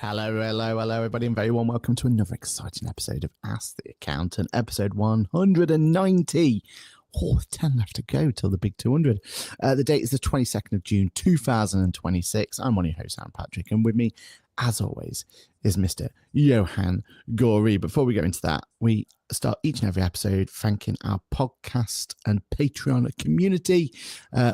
Hello, everybody, and very warm welcome to another exciting episode of Ask the Accountant, episode 190. 10 left to go till the big 200. The date is the 22nd of June, 2026. I'm one of your hosts, Aaron Patrick, and with me, as always, is Mr. Johann Gory. Before we go into that, we start each and every episode thanking our podcast and Patreon community,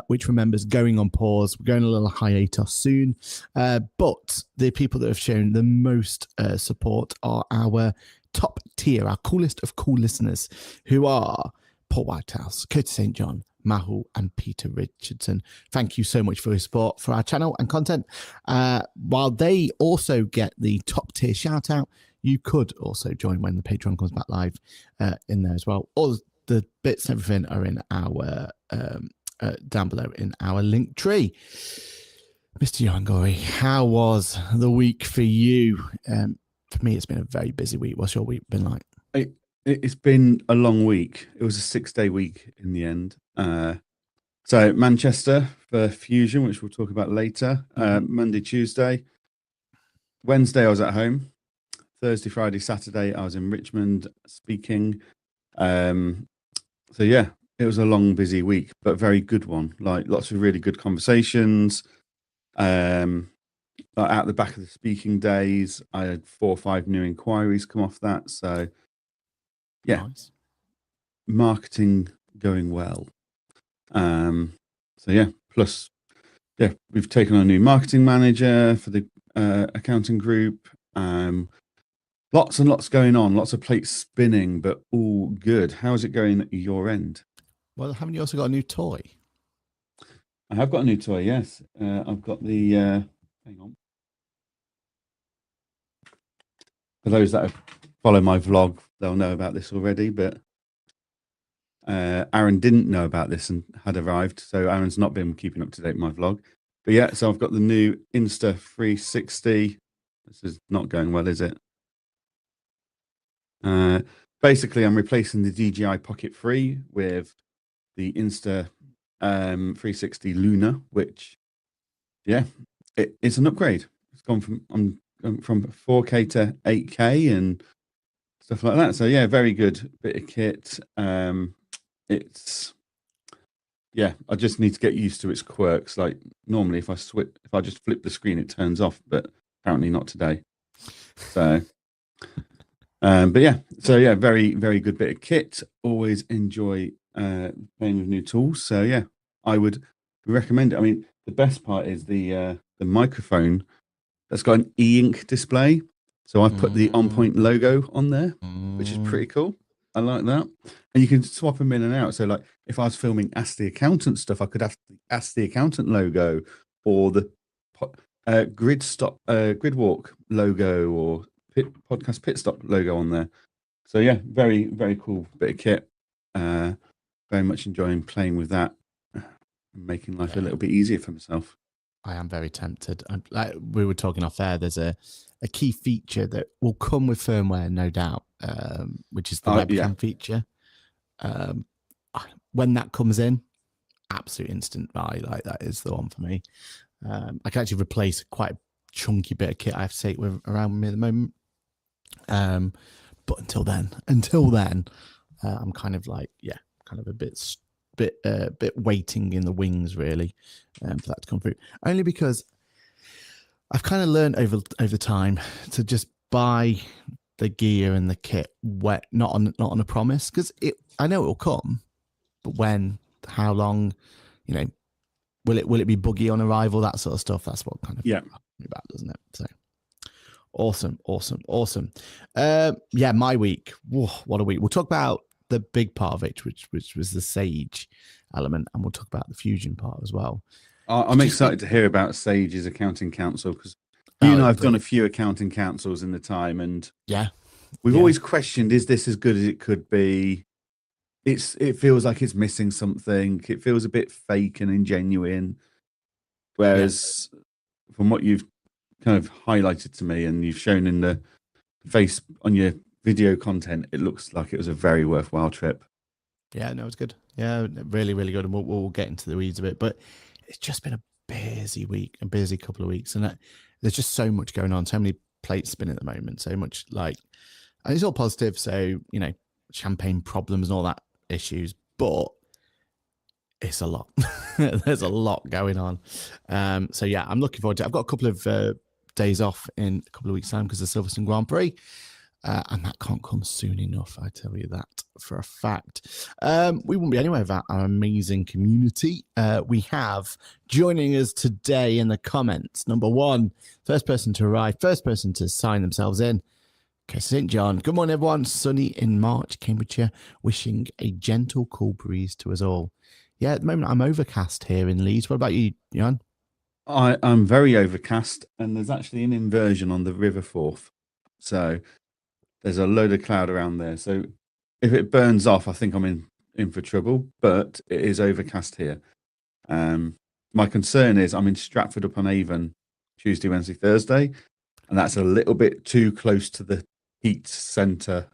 which remembers going on pause. We're going a little hiatus soon, but the people that have shown the most support are our top tier, our coolest of cool listeners, who are Paul Whitehouse, Curtis St. John, Mahul, and Peter Richardson. Thank you so much for your support for our channel and content. While they also get the top tier shout out, you could also join when the Patreon comes back live in there as well. All the bits and everything are in our down below in our link tree. Mr. Johann Gory, how was the week for you? For me, it's been a very busy week. What's your week been like? It's been a long week. It was a 6-day week in the end. So Manchester for Fusion, which we'll talk about later. Monday, Tuesday. Wednesday, I was at home. Thursday, Friday, Saturday, I was in Richmond speaking. So yeah, it was a long, busy week, but a very good one. Like lots of really good conversations. Like out the back of the speaking days, I had 4 or 5 new inquiries come off that. So yeah, nice. Marketing going well. So yeah, plus, yeah, we've taken on a new marketing manager for the accounting group. Lots and lots going on, lots of plates spinning, but all good. How's it going at your end? Well, haven't you also got a new toy? I have got a new toy, yes. I've got the, hang on. For those that follow my vlog, they'll know about this already, but Aaron didn't know about this and had arrived, so Aaron's not been keeping up to date with my vlog. But yeah, so I've got the new Insta 360. This is not going well, is it? Basically, I'm replacing the DJI Pocket 3 with the Insta 360 Luna, which, yeah, it's an upgrade. It's gone from 4K to 8K and stuff like that. So yeah, very good bit of kit. It's, yeah, I just need to get used to its quirks. Like normally, if I just flip the screen, it turns off, but apparently not today. So, but yeah, so yeah, very, very good bit of kit. Always enjoy playing with new tools. So yeah, I would recommend it. I mean, the best part is the microphone that's got an e-ink display. So I've put the On Point logo on there, which is pretty cool. I like that. And you can swap them in and out. So like if I was filming Ask the Accountant stuff, I could have the Ask the Accountant logo or the Grid Walk logo or Podcast Pit Stop logo on there. So yeah, very, very cool bit of kit. Very much enjoying playing with that and making life a little bit easier for myself. I am very tempted. Like we were talking off air, there's a key feature that will come with firmware, no doubt, which is the webcam feature. When that comes in, absolute instant buy. Like that is the one for me. I can actually replace quite a chunky bit of kit I have to take around with me at the moment. But until then, I'm kind of like, yeah, kind of a bit waiting in the wings really for that to come through. Only because I've kind of learned over time to just buy the gear and the kit not on a promise, because I know it will come, but when, how long, will it be buggy on arrival, that sort of stuff. That's what kind of me back, doesn't it? So awesome. Yeah, my week. Whoa, what a week. We'll talk about the big part of it, which was the Sage element, and we'll talk about the Fusion part as well. I'm excited to hear about Sage's accounting council, because you and I have done a few accounting councils in the time, and we've always questioned, is this as good as it could be? It feels like it's missing something. It feels a bit fake and ingenuine. Whereas from what you've kind of highlighted to me and you've shown in the face on your video content, it looks like it was a very worthwhile trip. Yeah, no, it's good. Yeah, really, really good. And we'll get into the weeds a bit, but it's just been a busy week, a busy couple of weeks. And there's just so much going on, so many plate spin at the moment. So much like, and it's all positive. So, you know, champagne problems and all that issues, but it's a lot. There's a lot going on. So yeah, I'm looking forward to it. I've got a couple of days off in a couple of weeks' time because of Silverstone Grand Prix. And that can't come soon enough, I tell you that for a fact. We wouldn't be anywhere without our amazing community. We have joining us today in the comments, number one, first person to arrive, first person to sign themselves in, St. John. Good morning, everyone. Sunny in March, Cambridgeshire, wishing a gentle, cool breeze to us all. Yeah, at the moment, I'm overcast here in Leeds. What about you, Johann? I'm very overcast, and there's actually an inversion on the River Forth. So there's a load of cloud around there. So if it burns off, I think I'm in for trouble, but it is overcast here. My concern is I'm in Stratford-upon-Avon Tuesday, Wednesday, Thursday, and that's a little bit too close to the heat centre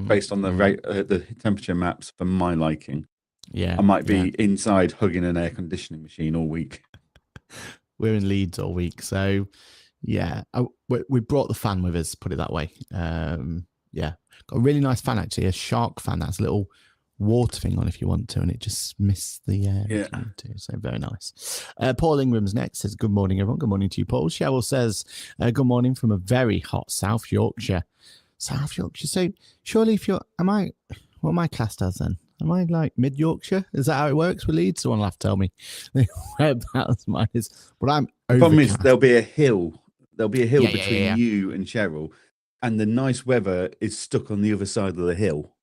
based on the temperature maps for my liking. Yeah, I might be inside hugging an air conditioning machine all week. We're in Leeds all week, so yeah, we brought the fan with us, put it that way. Yeah, got a really nice fan actually, a shark fan that's a little water thing on if you want to, and it just missed the air. Yeah. So very nice. Paul Ingram's next says, good morning, everyone. Good morning to you, Paul. Cheryl says, good morning from a very hot South Yorkshire. South Yorkshire. So surely if you're, what am I classed as then? Am I like mid Yorkshire? Is that how it works with Leeds? Someone will have to tell me whereabouts mine is. But I'm the problem is there'll be a hill. There'll be a hill between you and Cheryl, and the nice weather is stuck on the other side of the hill.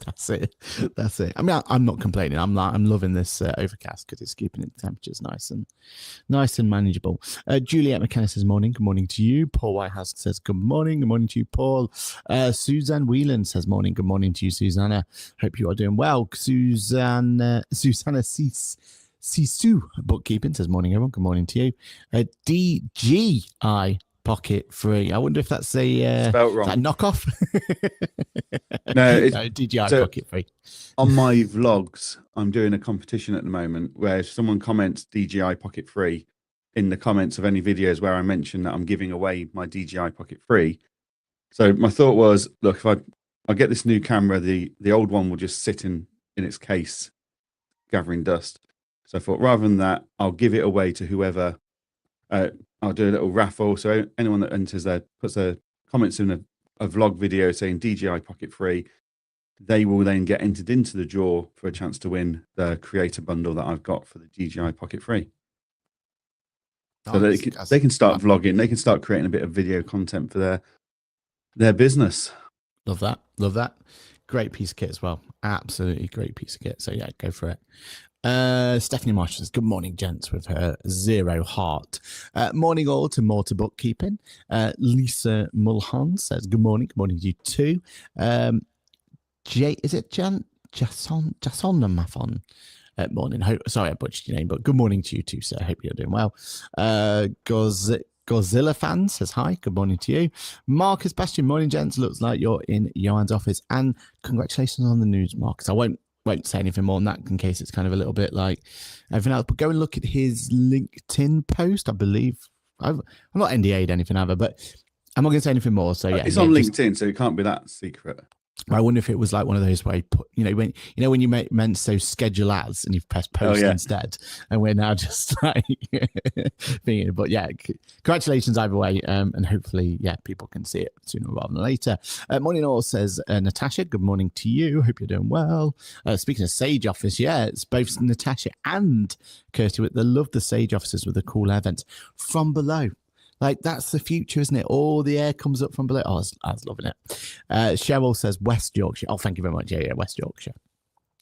That's it. I mean, I'm not complaining. I'm loving this overcast because it's keeping the temperatures nice and manageable. Juliet McKenna says morning. Good morning to you. Paul Whitehouse says good morning. Good morning to you, Paul. Suzanne Whelan says morning. Good morning to you, Susanna. Hope you are doing well. Susanna Sisu bookkeeping says morning, everyone. Good morning to you. DGI Pocket Free. I wonder if that's a spelled wrong. That knockoff. No, it's DJI Pocket Free. On my vlogs, I'm doing a competition at the moment where if someone comments DJI Pocket Free in the comments of any videos where I mention that I'm giving away my DJI Pocket Free. So my thought was, look, if I get this new camera, the old one will just sit in its case, gathering dust. So I thought rather than that, I'll give it away to whoever. I'll do a little raffle. So anyone that enters there, puts their comments in a vlog video saying DJI Pocket Free, they will then get entered into the draw for a chance to win the creator bundle that I've got for the DJI Pocket Free. So they can start vlogging, they can start creating a bit of video content for their business. Love that. Great piece of kit as well. Absolutely great piece of kit. So yeah, go for it. Stephanie Marshall says, good morning, gents, with her 0 heart. Morning all to more to bookkeeping. Lisa Mulholland says, good morning to you too. Is it Jason Mathon? Morning. Sorry, I butchered your name, but good morning to you too, sir. I hope you're doing well. Godzilla fan says hi. Good morning to you. Marcus Bastion, morning, gents. Looks like you're in Johann's office, and congratulations on the news, Marcus. I won't say anything more than that in case it's kind of a little bit like everything else. But go and look at his LinkedIn post. I believe I'm not NDA'd anything ever, but I'm not going to say anything more. So yeah, it's on LinkedIn, so it can't be that secret. I wonder if it was like one of those where you put, when you meant so schedule ads and you've pressed post instead, and we're now just like thinking. But yeah, congratulations either way, and hopefully, people can see it sooner rather than later. Morning all says Natasha. Good morning to you. Hope you're doing well. Speaking of Sage Office, it's both Natasha and Kirsty. They love the Sage offices with the cool air vents from below. Like, that's the future, isn't it? All the air comes up from below. I was loving it. Cheryl says West Yorkshire. Oh, thank you very much. Yeah, West Yorkshire.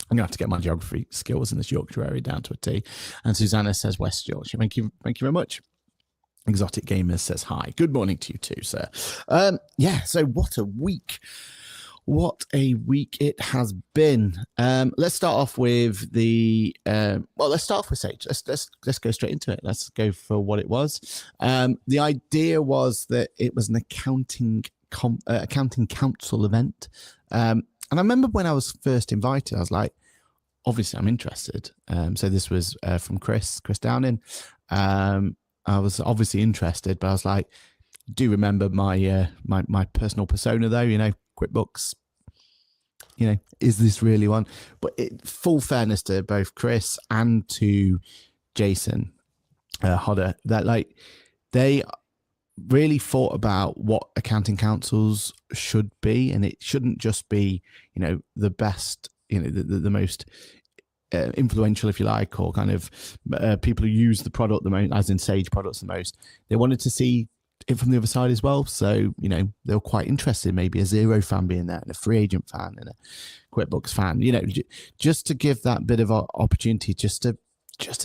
I'm going to have to get my geography skills in this Yorkshire area down to a T. And Susanna says West Yorkshire. Thank you very much. Exotic Gamers says hi. Good morning to you too, sir. So what a week. What a week it has been. Let's start off with let's start off with Sage. Let's go straight into it. Let's go for what it was. The idea was that it was an accounting council event. And I remember when I was first invited, I was like, obviously I'm interested. So this was from Chris Downing. I was obviously interested, but I was like, Do remember my my personal persona though, QuickBooks, is this really one? But full fairness to both Chris and to Jason Hodder, that like they really thought about what accounting councils should be, and it shouldn't just be the best, the most influential, if you like, or kind of people who use the product the most, as in Sage products the most. They wanted to see it from the other side as well. So, they were quite interested, maybe a Zero fan being there and a Free Agent fan and a QuickBooks fan, just to give that bit of opportunity, just to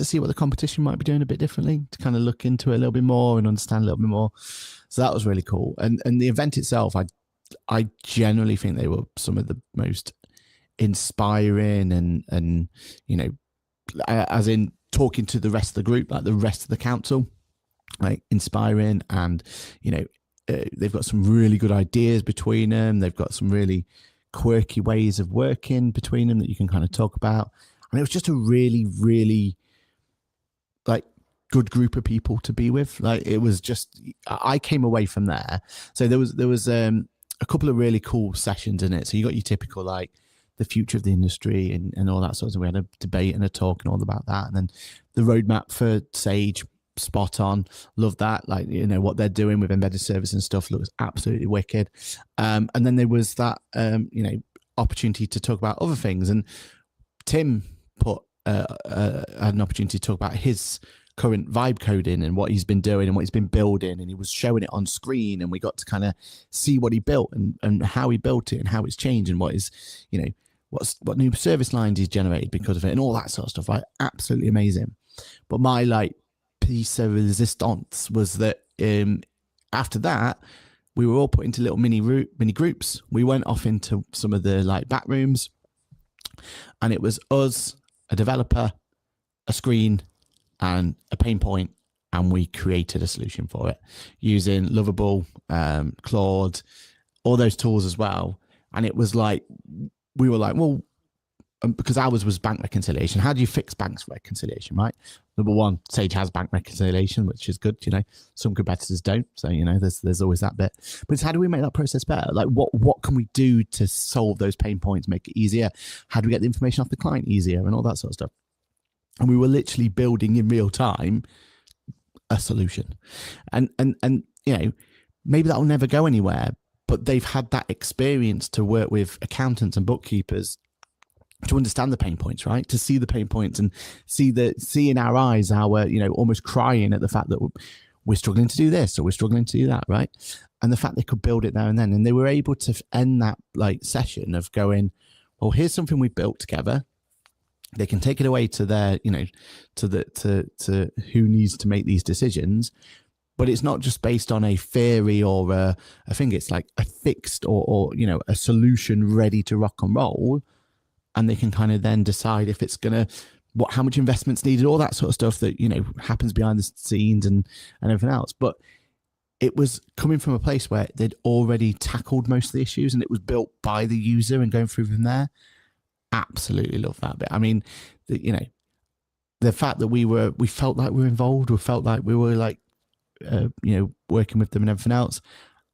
see what the competition might be doing a bit differently, to kind of look into it a little bit more and understand a little bit more. So that was really cool. And the event itself, I generally think they were some of the most inspiring and as in talking to the rest of the group, like the rest of the council, like inspiring. And they've got some really good ideas between them. They've got some really quirky ways of working between them that you can kind of talk about. And it was just a really, really like good group of people to be with. Like it was just, I came away from there. So there was a couple of really cool sessions in it. So you got your typical like the future of the industry and all that sort of thing. We had a debate and a talk and all about that. And then the roadmap for Sage, spot on. Love that. Like, what they're doing with embedded service and stuff looks absolutely wicked. And then there was that, opportunity to talk about other things. And Tim had an opportunity to talk about his current vibe coding and what he's been doing and what he's been building, and he was showing it on screen, and we got to kind of see what he built and how he built it and how it's changed and what is, what new service lines he's generated because of it and all that sort of stuff. Like absolutely amazing. But my like piece of resistance was that after that we were all put into little mini groups. We went off into some of the like back rooms, and it was us, a developer, a screen, and a pain point, and we created a solution for it using Lovable, Claude, all those tools as well. And it was like, we were like, well, because ours was bank reconciliation. How do you fix banks reconciliation, right? Number one, Sage has bank reconciliation, which is good. Some competitors don't. So, there's always that bit. But it's how do we make that process better? Like what can we do to solve those pain points, make it easier? How do we get the information off the client easier and all that sort of stuff? And we were literally building in real time a solution. And maybe that will never go anywhere, but they've had that experience to work with accountants and bookkeepers to understand the pain points, right? To see the pain points and see in our eyes our, almost crying at the fact that we're struggling to do this or we're struggling to do that, right? And the fact they could build it there and then, and they were able to end that like session of going, well, here's something we built together. They can take it away to their, to who needs to make these decisions. But it's not just based on a theory or I think it's like a fixed or a solution ready to rock and roll. And they can kind of then decide if it's going to, how much investment's needed, all that sort of stuff that, happens behind the scenes and everything else. But it was coming from a place where they'd already tackled most of the issues and it was built by the user and going through from there. Absolutely love that bit. I mean, the fact that we felt like we were involved, we felt like we were like, working with them and everything else.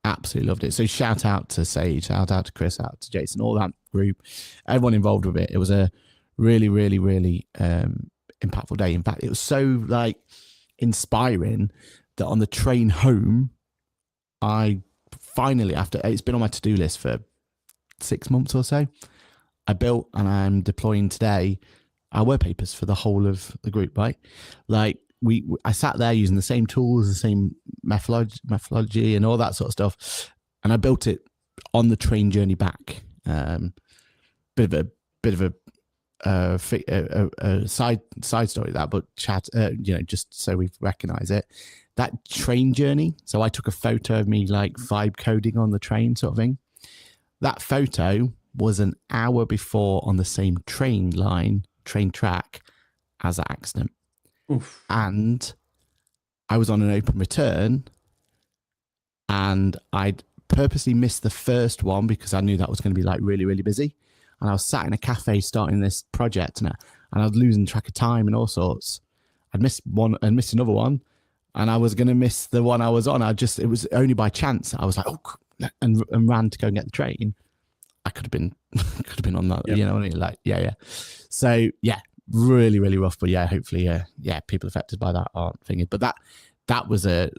Absolutely loved it. So shout out to Sage, shout out to Chris, out to Jason, all that group, everyone involved with it. It was a really, really, really impactful day. In fact, it was so like inspiring that on the train home, I finally, after it's been on my to-do list for 6 months or so, I built and I'm deploying today our work papers for the whole of the group, right? Like I sat there using the same tools, the same methodology and all that sort of stuff. And I built it on the train journey back. Bit of a side story that, but chat, just so we recognize it, that train journey. So I took a photo of me like vibe coding on the train sort of thing. That photo was an hour before on the same train track as that accident. Oof. And I was on an open return and I'd purposely missed the first one because I knew that was going to be like really, really busy. And I was sat in a cafe starting this project and I was losing track of time and all sorts. I'd missed one and missed another one. and I was going to miss the one I was on. It was only by chance. I was like, oh, and ran to go and get the train. I could have been on that, Yep. you know, like, yeah. So yeah, really, really rough. But yeah, hopefully, yeah, people affected by that aren't thingy. But that was a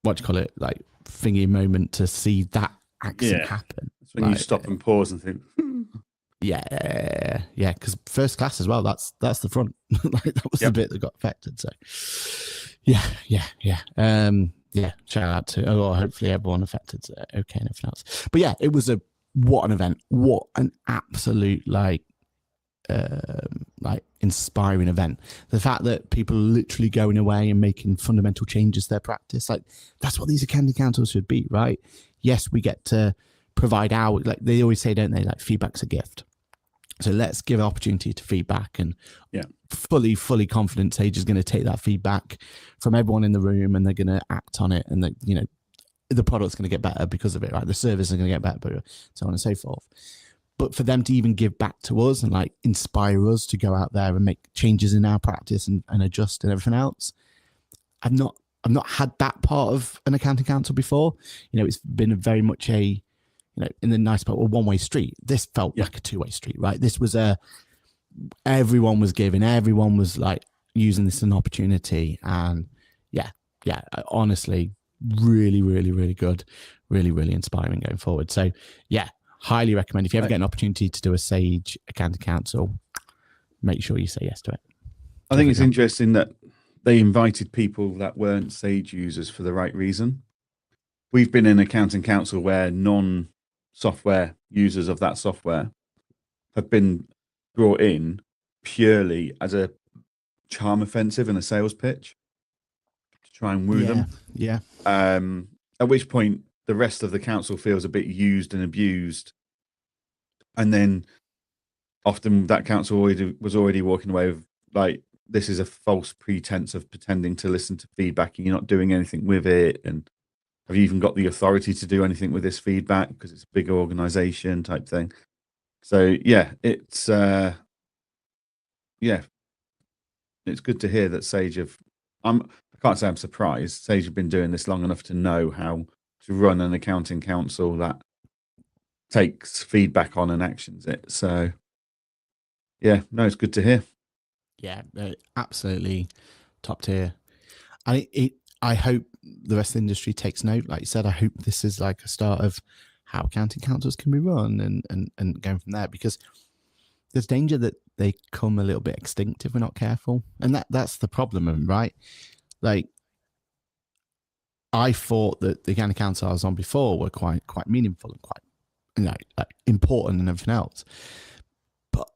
what do you call it, like thingy moment to see that accident happen. That's when you stop and pause and think. Yeah, because first class as well. That's the front. Like that was the bit that got affected. So yeah. Shout out to hopefully everyone affected. Okay, and everything else. But yeah, it was what an event. What an absolute like inspiring event. The fact that people are literally going away and making fundamental changes to their practice, like that's what these accounting councils should be, right? Yes, we get to provide our, like they always say, don't they, like feedback's a gift. So let's give an opportunity to feedback, and fully confident Sage is going to take that feedback from everyone in the room and they're going to act on it, and the product's going to get better because of it, right? The service is going to get better, so on and so forth. But for them to even give back to us and like inspire us to go out there and make changes in our practice and adjust and everything else, I've not had that part of an accounting council before. It's been very much a, in the nice part, a one-way street. This felt like a two-way street, right? This was everyone was giving, everyone was like using this as an opportunity, and yeah, honestly, really, really, really good, really, really inspiring going forward. So yeah, highly recommend if you ever get an opportunity to do a Sage Accounting Council, make sure you say yes to it. I think it's interesting that they invited people that weren't Sage users for the right reason. We've been in Accounting Council where non-software users of that software have been brought in purely as a charm offensive and a sales pitch to try and woo them. Yeah. At which point the rest of the council feels a bit used and abused, and then often that council was already walking away with like, this is a false pretense of pretending to listen to feedback and you're not doing anything with it, and have you even got the authority to do anything with this feedback because it's a big organization type thing. So yeah, it's good to hear that Sage I can't say I'm surprised. Sage have been doing this long enough to know how to run an accounting council that takes feedback on and actions it. So yeah, no, it's good to hear. Yeah, absolutely top tier. I hope the rest of the industry takes note. Like you said, I hope this is like a start of how accounting councils can be run and going from there, because there's danger that they come a little bit extinct if we're not careful. And that's the problem, right? Like, I thought that the accounting council I was on before were quite meaningful and quite like important and everything else. But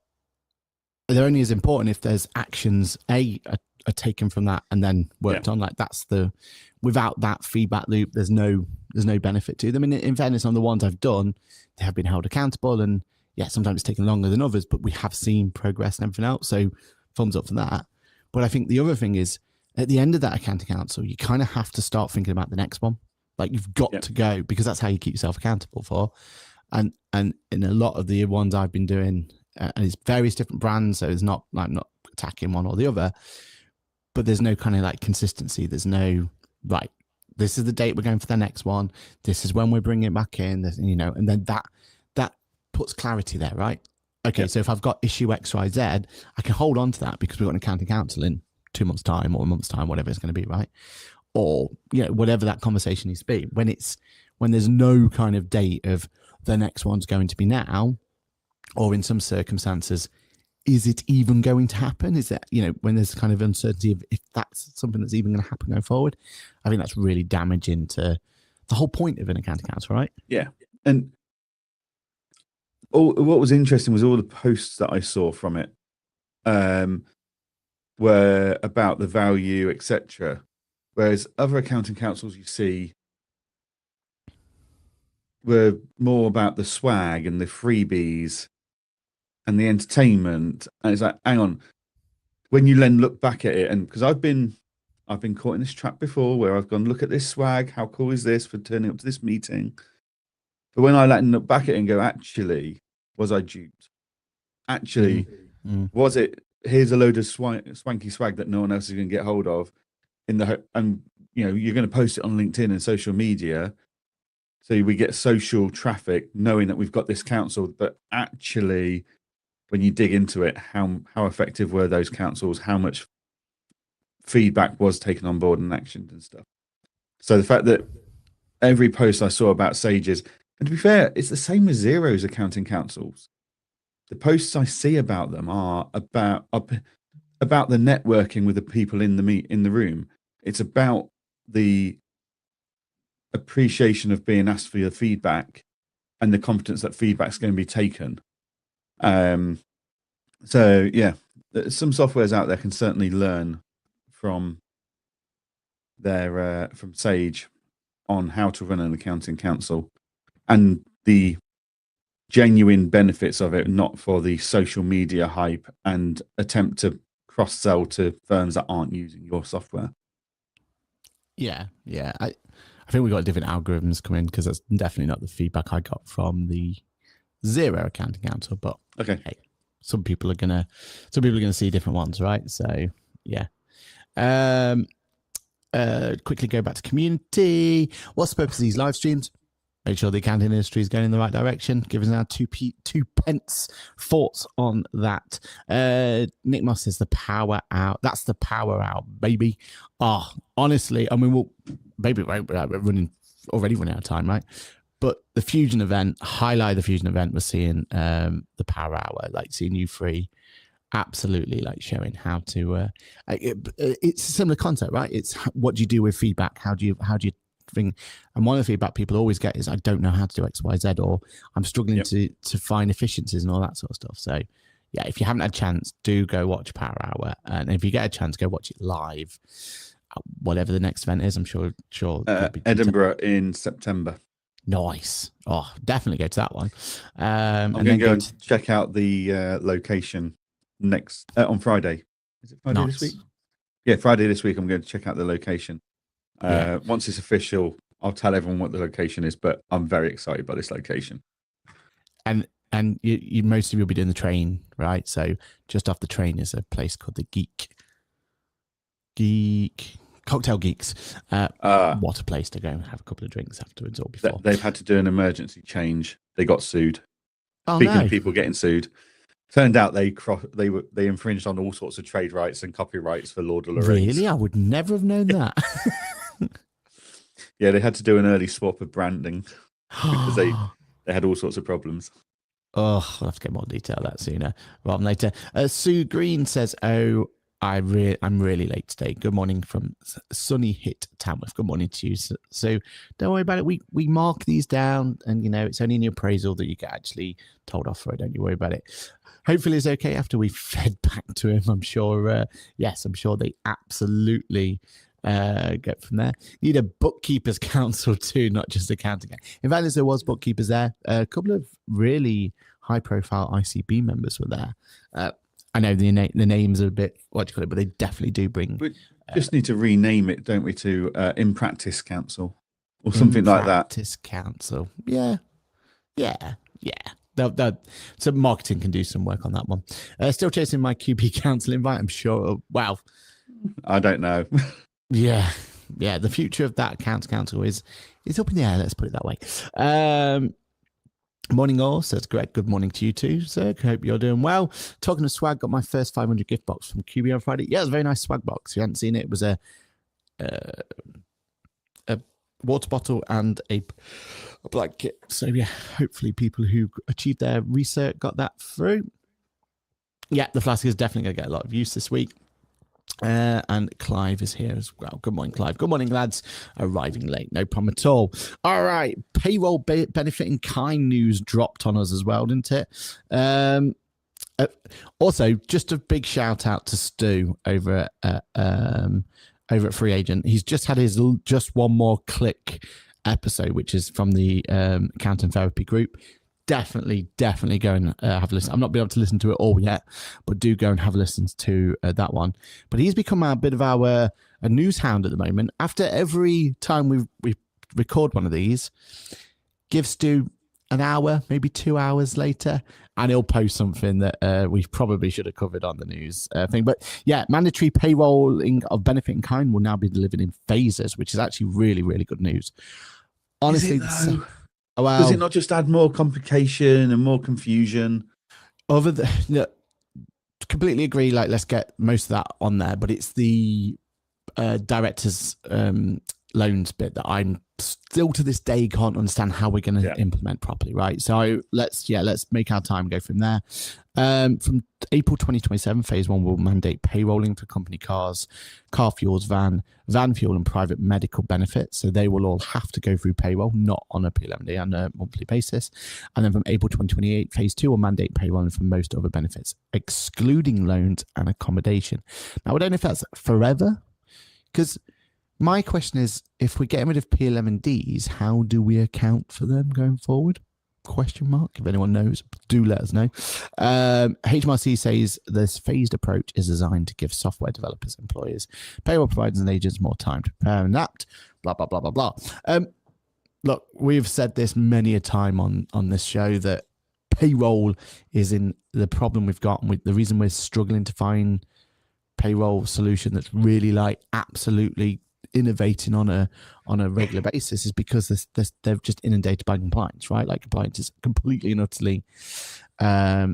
they're only as important if there's actions are taken from that and then worked on. Like without that feedback loop, there's no benefit to them. And in fairness, on the ones I've done, they have been held accountable, and sometimes it's taken longer than others, but we have seen progress and everything else. So thumbs up for that. But I think the other thing is, at the end of that accounting council, you kind of have to start thinking about the next one. Like, you've got to go, because that's how you keep yourself accountable for. And in a lot of the ones I've been doing, and it's various different brands, so it's not like I'm not attacking one or the other, but there's no kind of like consistency. There's no, right, this is the date we're going for the next one. This is when we're bringing it back in, and then that puts clarity there, right? Okay, so if I've got issue X, Y, Z, I can hold on to that because we've got an accounting council in 2 months' time or a month's time, whatever it's going to be, right? Or whatever that conversation needs to be. When there's no kind of date of the next one's going to be now, or in some circumstances, is it even going to happen? Is that, when there's kind of uncertainty of if that's something that's even going to happen going forward, I think that's really damaging to the whole point of an accounting council, right? Yeah. And what was interesting was all the posts that I saw from it were about the value, etc. Whereas other accounting councils you see were more about the swag and the freebies and the entertainment. And it's like, hang on, when you then look back at it, and because I've been caught in this trap before where I've gone, look at this swag, how cool is this for turning up to this meeting? But when I look back at it and go, actually, was I duped? Actually, was it, here's a load of swanky swag that no one else is going to get hold of, and you're going to post it on LinkedIn and social media, so we get social traffic, knowing that we've got this council. But actually, when you dig into it, how effective were those councils? How much feedback was taken on board and actioned and stuff? So the fact that every post I saw about Sages, and to be fair, it's the same with Xero's accounting councils. The posts I see about them are about the networking with the people in the room. It's about the appreciation of being asked for your feedback and the confidence that feedback's going to be taken. So yeah, some softwares out there can certainly learn from from Sage on how to run an accounting council and the genuine benefits of it, not for the social media hype and attempt to cross-sell to firms that aren't using your software. Yeah. I think we got different algorithms coming, because that's definitely not the feedback I got from the Xero accounting council. But okay, hey, some people are gonna see different ones, right? So yeah. Quickly go back to community. What's the purpose of these live streams? Make sure the accounting industry is going in the right direction. Give us now two pence thoughts on that. Nick Moss says the power out. That's the power out, baby. Oh, honestly, I mean, we're already running out of time, right? But the Fusion event, highlight the Fusion event, we're seeing the power hour, like seeing you three absolutely like showing how to it's a similar concept, right? It's what do you do with feedback? How do you think? And one of the feedback people always get is I don't know how to do XYZ, or I'm struggling to find efficiencies and all that sort of stuff. So yeah, if you haven't had a chance, do go watch Power Hour, and if you get a chance, go watch it live, whatever the next event is. I'm sure Edinburgh in September. Nice. Oh, definitely go to that one. I'm going to go and check out the location next on Friday. Is it Friday this week? Yeah, Friday this week. I'm going to check out the location. Once it's official, I'll tell everyone what the location is. But I'm very excited by this location. And you most of you will be doing the train, right? So just off the train is a place called the Geek Cocktail Geeks. What a place to go and have a couple of drinks afterwards or before. They've had to do an emergency change. They got sued. Oh, Speaking no. of people getting sued, turned out they infringed on all sorts of trade rights and copyrights for Lord of the Rings. Really? I would never have known that. Yeah, they had to do an early swap of branding because they had all sorts of problems. Oh, I'll have to get more detail on that sooner rather than later. Sue Green says, "Oh, I'm really late today. Good morning from sunny hit Tamworth. Good morning to you." So don't worry about it. We mark these down, and it's only in your appraisal that you get actually told off for it. Don't you worry about it. Hopefully it's okay after we've fed back to him. I'm sure. Yes, I'm sure they absolutely get from there. You need a bookkeepers council too, not just accounting. In fact, there was bookkeepers there. A couple of really high-profile ICB members were there. I know the names are a bit what do you call it, but they definitely do bring. We just need to rename it, don't we, to In Practice Council or something like that. Practice Council, yeah. So marketing can do some work on that one. Still chasing my QP Council invite. I'm sure. Wow. I don't know. Yeah. The future of that council is up in the air. Let's put it that way. Morning all, says Greg. Good morning to you too, sir. Hope you're doing well. Talking of swag, got my first 500 gift box from QB on Friday. Yeah, it was a very nice swag box. If you hadn't seen it, it was a water bottle and a blanket. So yeah, hopefully people who achieved their research got that through. Yeah, the flask is definitely going to get a lot of use this week. And Clive is here as well. Good morning, Clive. Good morning, lads. Arriving late, no problem at all. All right, payroll benefit in kind news dropped on us as well, didn't it? Also, just a big shout out to Stu over at Free Agent. He's just had his Just One More Click episode, which is from the Accounting Therapy group. Definitely go and have a listen. I'm not been able to listen to it all yet, but do go and have a listen to that one. But he's become a bit of a news hound at the moment. After every time we record one of these, give Stu an hour, maybe 2 hours later, and he'll post something that we probably should have covered on the news thing. But yeah, mandatory payrolling of benefit in kind will now be delivered in phases, which is actually really, really good news. Honestly, does it not just add more complication and more confusion? Completely agree. Like, let's get most of that on there, but it's the directors' loans bit that I'm still to this day can't understand how we're going to implement properly, right? So let's make our time go from there. From April 2027, phase 1 will mandate payrolling for company cars, car fuels, van fuel, and private medical benefits. So they will all have to go through payroll, not on a P11D, on a monthly basis. And then from April 2028, phase 2 will mandate payrolling for most other benefits, excluding loans and accommodation. Now, I don't know if that's forever, because my question is, if we're getting rid of P11Ds, how do we account for them going forward? Question mark. If anyone knows, do let us know. HMRC says this phased approach is designed to give software developers, employers, payroll providers, and agents more time to prepare and adapt. Blah blah blah blah blah. Look, we've said this many a time on this show that payroll is in the problem we've got, and the reason we're struggling to find payroll solution that's really like absolutely innovating on a regular basis is because they're just inundated by compliance, right? Like, compliance is completely and utterly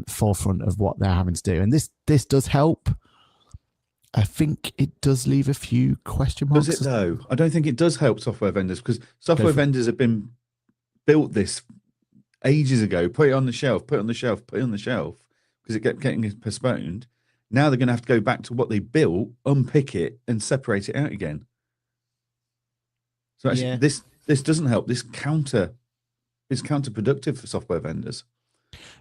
forefront of what they're having to do, and this does help. I think it does leave a few question marks. Does it though? I don't think it does help software vendors, because software vendors have been built this ages ago. Put it on the shelf, because it kept getting postponed. Now they're going to have to go back to what they built, unpick it, and separate it out again. So actually, this doesn't help. This is counterproductive for software vendors.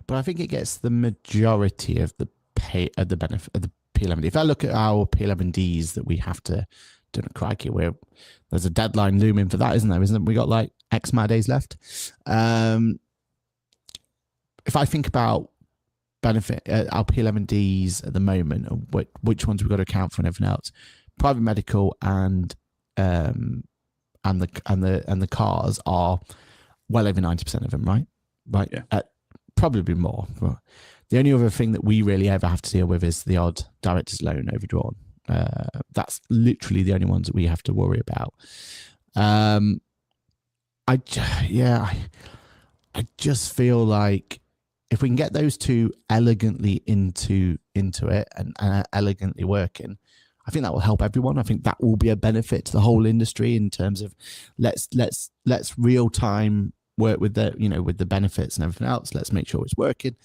But I think it gets the majority of the benefit of the P11D. If I look at our P11Ds that we have to do, crikey, there's a deadline looming for that, isn't there? We got like X amount of days left. If I think about benefit our P11Ds at the moment, which ones we've got to account for and everything else, private medical and the cars are well over 90% of them, right? Yeah. Probably more. The only other thing that we really ever have to deal with is the odd director's loan overdrawn. That's literally the only ones that we have to worry about. I just feel like if we can get those two elegantly into it and elegantly working, I think that will help everyone. I think that will be a benefit to the whole industry in terms of let's real time work with the benefits and everything else. Let's make sure it's working.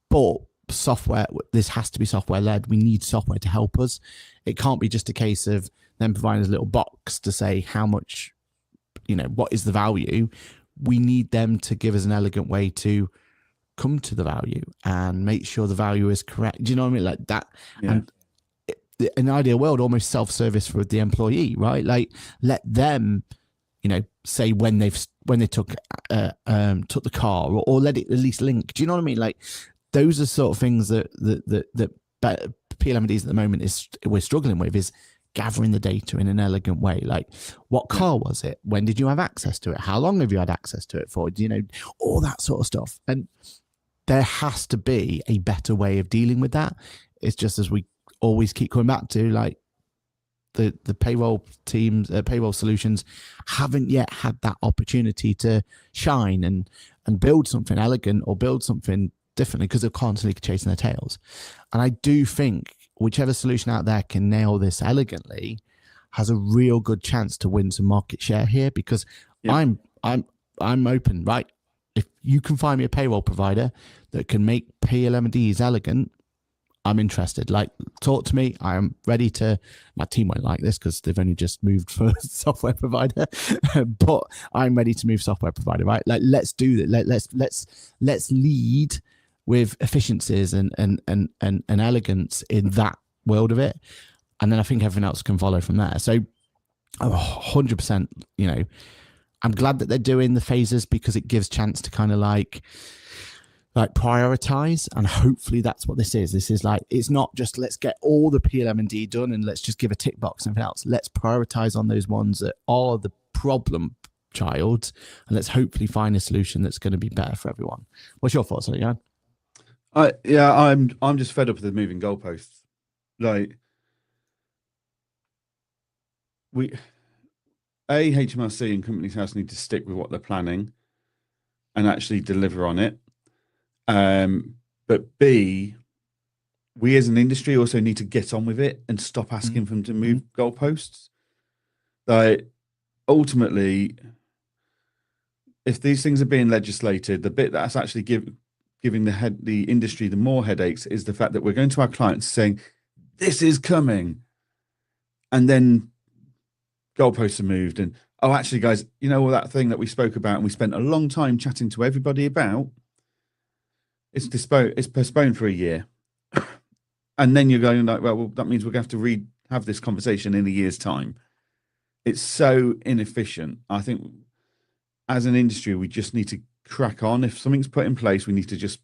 But software, this has to be software led. We need software to help us. It can't be just a case of them providing us a little box to say how much, what is the value. We need them to give us an elegant way to come to the value and make sure the value is correct. Do you know what I mean? Like that. Yeah. And in an ideal world, almost self-service for the employee, right? Like, let them, say when they took the car, or let it at least link. Do you know what I mean? Like, those are sort of things that P11Ds at the moment we're struggling with, is gathering the data in an elegant way. Like, what car was it? When did you have access to it? How long have you had access to it for? All that sort of stuff. And there has to be a better way of dealing with that. It's just, as we always keep coming back to, like, the payroll teams, payroll solutions haven't yet had that opportunity to shine and build something elegant or build something differently, because they're constantly chasing their tails. And I do think whichever solution out there can nail this elegantly has a real good chance to win some market share here, because I'm open, right? If you can find me a payroll provider that can make P11Ds elegant, I'm interested. Like, talk to me. I'm ready to. My team won't like this because they've only just moved for software provider, but I'm ready to move software provider. Right? Like, let's do that. Let's lead with efficiencies and elegance in that world of it, and then I think everything else can follow from there. So, 100%. I'm glad that they're doing the phases, because it gives chance to kind of like prioritize, and hopefully that's what this is. This is like, it's not just let's get all the P11D done and let's just give a tick box and everything else. Let's prioritize on those ones that are the problem child, and let's hopefully find a solution that's going to be better for everyone. What's your thoughts on it, Jan? I'm just fed up with the moving goalposts. Like HMRC and Companies House need to stick with what they're planning and actually deliver on it. But B, we as an industry also need to get on with it and stop asking them to move goalposts. Like ultimately, if these things are being legislated, the bit that's actually giving the industry the more headaches is the fact that we're going to our clients saying, this is coming. And then goalposts are moved. And, oh, actually, guys, you know, all that thing that we spoke about and we spent a long time chatting to everybody about, it's postponed for a year. And then you're going like, well, that means we're going to have to have this conversation in a year's time. It's so inefficient. I think as an industry, we just need to crack on. If something's put in place, we need to just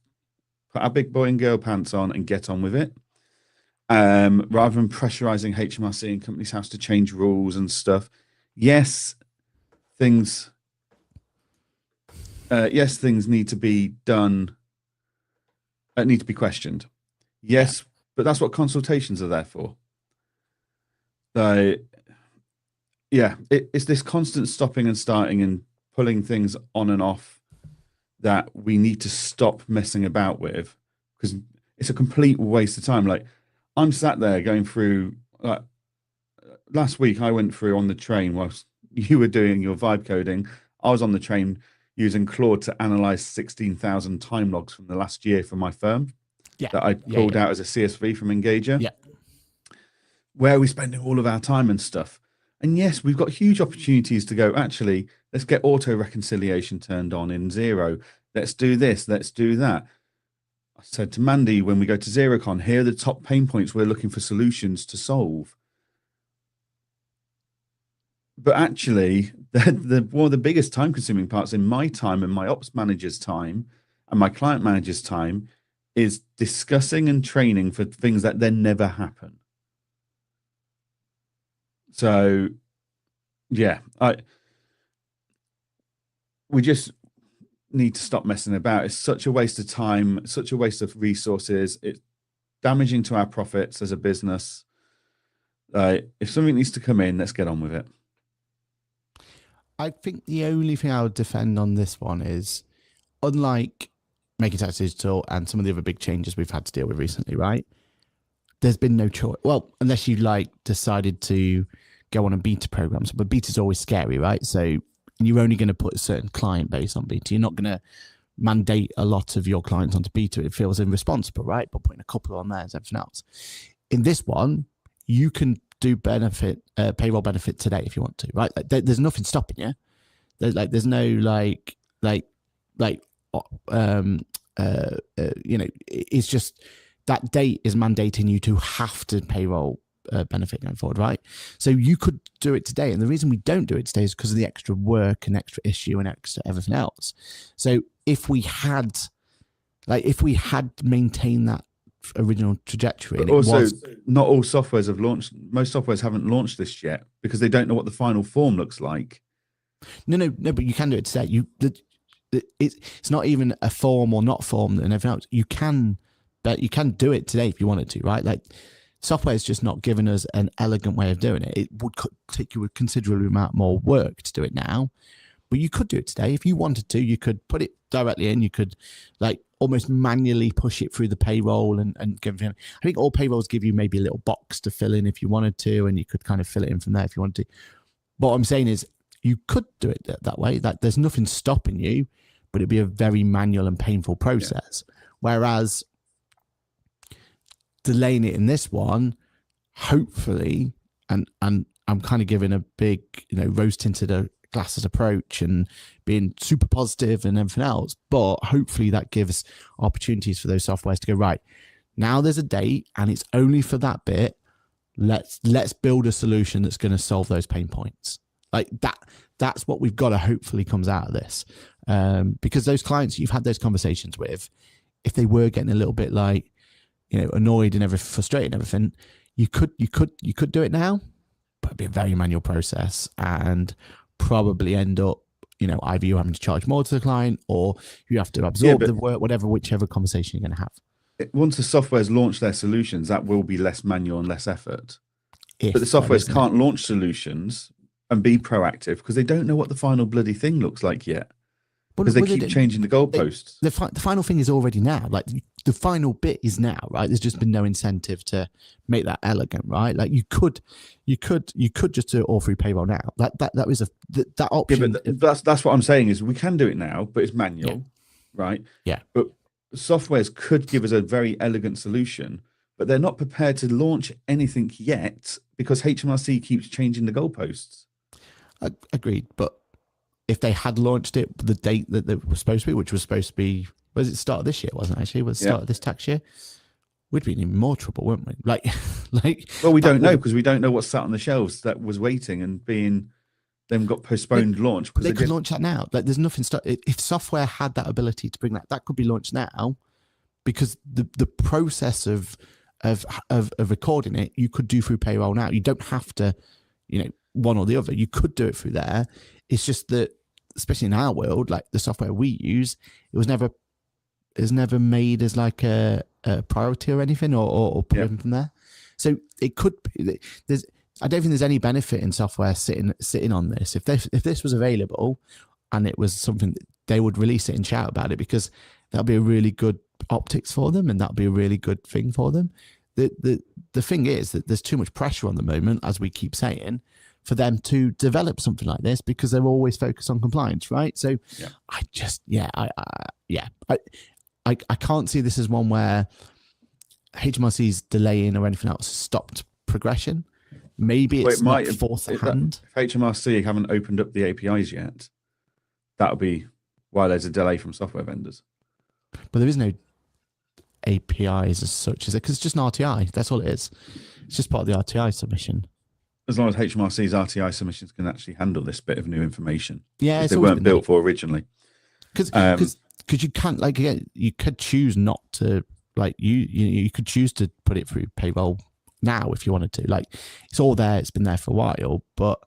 put our big boy and girl pants on and get on with it. Rather than pressurizing HMRC and Companies House to change rules and stuff. Yes, things need to be done, need to be questioned. Yes, but that's what consultations are there for. It's this constant stopping and starting and pulling things on and off that we need to stop messing about with, because it's a complete waste of time. Like, I'm sat there going through, last week I went through on the train whilst you were doing your vibe coding. I was on the train using Claude to analyze 16,000 time logs from the last year for my firm that I pulled out as a CSV from Engager. Yeah. Where are we spending all of our time and stuff? And yes, we've got huge opportunities to go, actually, let's get auto reconciliation turned on in Xero. Let's do this, let's do that. I said to Mandy, when we go to XeroCon, here are the top pain points we're looking for solutions to solve. But actually, one of the biggest time-consuming parts in my time and my ops manager's time and my client manager's time is discussing and training for things that then never happen. So, yeah, we just need to stop messing about. It's such a waste of time, such a waste of resources. It's damaging to our profits as a business. If something needs to come in, let's get on with it. I think the only thing I would defend on this one is, unlike Making Tax Digital and some of the other big changes we've had to deal with recently, right? There's been no choice. Well, unless you decided to go on a beta programs, but beta's always scary, right? So you're only going to put a certain client base on beta. You're not going to mandate a lot of your clients onto beta. It feels irresponsible, right? But putting a couple on there is everything else. In this one, you can do payroll benefit today if you want to, right? There's nothing stopping you. There's no it's just that date is mandating you to have to payroll benefit going forward, right? So you could do it today, and the reason we don't do it today is because of the extra work and extra issue and extra everything else. So if we had maintained that original trajectory, but also not all softwares have launched. Most softwares haven't launched this yet because they don't know what the final form looks like. No, but you can do it today. It's not even a form or not form and everything else. You can do it today if you wanted to, right? Like, software is just not giving us an elegant way of doing it. It would take you a considerable amount more work to do it now, but you could do it today if you wanted to. You could put it directly in. You could almost manually push it through the payroll and give it. I think all payrolls give you maybe a little box to fill in if you wanted to, and you could kind of fill it in from there if you wanted to. But what I'm saying is you could do it that way. There's nothing stopping you, but it'd be a very manual and painful process. Yeah. Whereas delaying it in this one, hopefully, and I'm kind of giving a big, rose tinted glasses approach and being super positive and everything else, but hopefully that gives opportunities for those softwares to go, right, now there's a date and it's only for that bit. Let's build a solution that's going to solve those pain points. Like that's what we've got to hopefully comes out of this. Because those clients you've had those conversations with, if they were getting a little bit annoyed and frustrated and everything, you could do it now, but it'd be a very manual process and probably end up either you're having to charge more to the client or you have to absorb but the work, whichever conversation you're going to have. Once the software's launched their solutions, that will be less manual and less effort. But the If that softwares isn't it. can't launch solutions and be proactive because they don't know what the final bloody thing looks like yet. But Because they keep changing the goalposts. The final thing is already now. Like the final bit is now, right? There's just been no incentive to make that elegant, right? Like you could just do it all through payroll now. That was that option. Yeah, but that's what I'm saying is we can do it now, but it's manual, right? Yeah. But softwares could give us a very elegant solution, but they're not prepared to launch anything yet because HMRC keeps changing the goalposts. Agreed, but if they had launched it the date that it was supposed to be, which was supposed to be, was it start of this year? Wasn't it actually? Was it start of this tax year? We'd be in even more trouble, wouldn't we? Like. Well, we don't know because we don't know what's sat on the shelves that was waiting and then got postponed launch. They could launch that now. Like, there's nothing. If software had that ability to bring that could be launched now, because the process of recording it you could do through payroll now. You don't have to, one or the other. You could do it through there. It's just that, especially in our world, like the software we use, it was never made as like a priority or anything, or put in from there. So it could be. I don't think there's any benefit in software sitting on this. If this was available, and it was something that they would release it and shout about it, because that'd be a really good optics for them, and that'd be a really good thing for them. The thing is that there's too much pressure on the moment, as we keep saying, for them to develop something like this, because they're always focused on compliance, right? So I can't see this as one where HMRC's delaying or anything else stopped progression. Maybe it's not fourth hand. If HMRC haven't opened up the APIs yet, that'll be why there's a delay from software vendors. But there is no APIs as such, is it? Because it's just an RTI. That's all it is. It's just part of the RTI submission. As long as HMRC's RTI submissions can actually handle this bit of new information. Yeah, they weren't built for originally. Because you can't, like, again, you could choose not to, like, you could choose to put it through payroll now if you wanted to. Like, it's all there. It's been there for a while, but